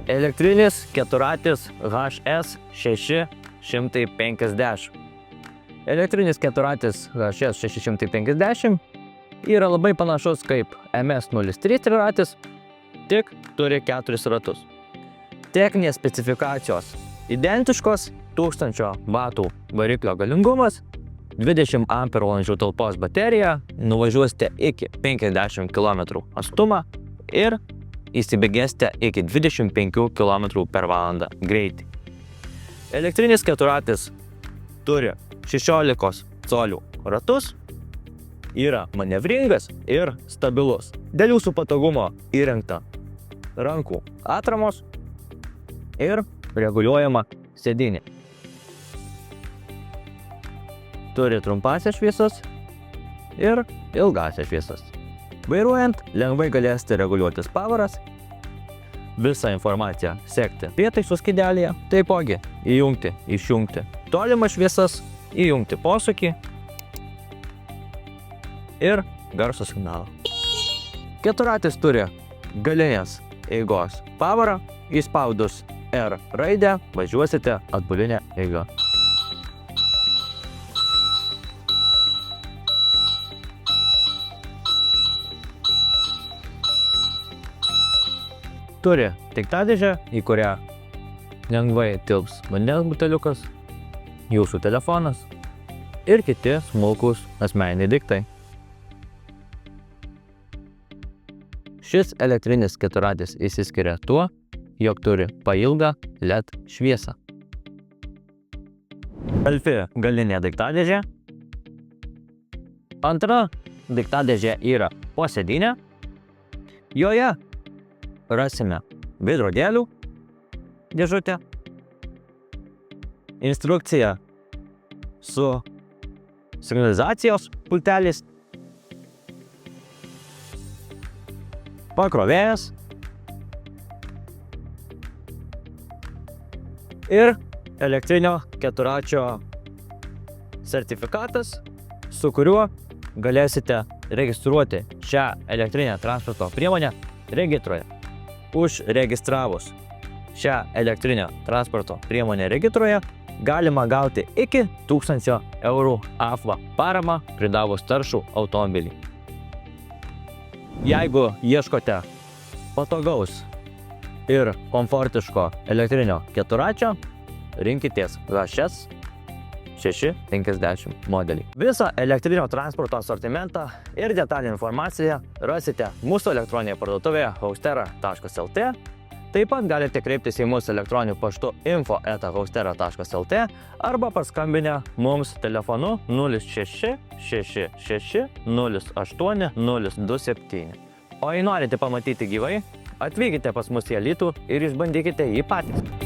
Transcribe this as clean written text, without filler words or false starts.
Elektrinis keturatis HS650. Elektrinis keturatis HS650 yra labai panašus kaip MS03 triratis, tik turi 4 ratus. Techninės specifikacijos identiškos: 1000 W variklio galingumas, 20 Ah talpos baterija, nuvažiuosite iki 50 km atstumą ir įsibėgėsite iki 25 km/h greitį. Elektrinis keturatis turi 16 colių ratus, yra manevringas ir stabilus. Dėl jūsų patogumo įrengta rankų atramos ir reguliuojama sėdynė. Turi trumpasias šviesas ir ilgasias šviesas. Vairuojant lengvai galėsite reguliuoti pavaras, visą informaciją sekti prietaisų skydelėje, taipogi įjungti, išjungti tolimas šviesas, įjungti posūkį ir garso signalą. Keturatis turi galinės eigos pavarą, įspaudus R raidę važiuosite atbulinę eigą. Turi daiktadėžę, į kurią lengvai tilps vandens buteliukas, jūsų telefonas ir kiti smulkūs asmeniniai daiktai. Šis elektrinis keturatis išsiskiria tuo, jog turi pailgą LED šviesą. Talpi galinė daiktadėžė. Antra daiktadėžė yra po sėdynė. Joje rasime veidrodėlių dėžutę, instrukcija su signalizacijos pultelis, pakrovėjas ir elektrinio keturačio sertifikatas, su kuriuo galėsite registruoti šią elektrinę transporto priemonę regitroje. Užregistravus šią elektrinę transporto priemonę regitroje galima gauti iki 1000 eurų AFVA paramą pridavus taršų automobilį. Jeigu ieškote patogaus ir komfortiško elektrinio keturačio, rinkitės HS650 modelį. Visą elektrinio transporto asortimentą ir detalę informaciją rasite mūsų elektroninėje parduotuvėje haustera.lt. Taip pat galite kreiptis į mus elektroniniu paštu info@haustera.lt arba paskambinę mums telefonu 0666 08 027. O jei norite pamatyti gyvai, atvykite pas mus į Alytų ir išbandykite jį patys.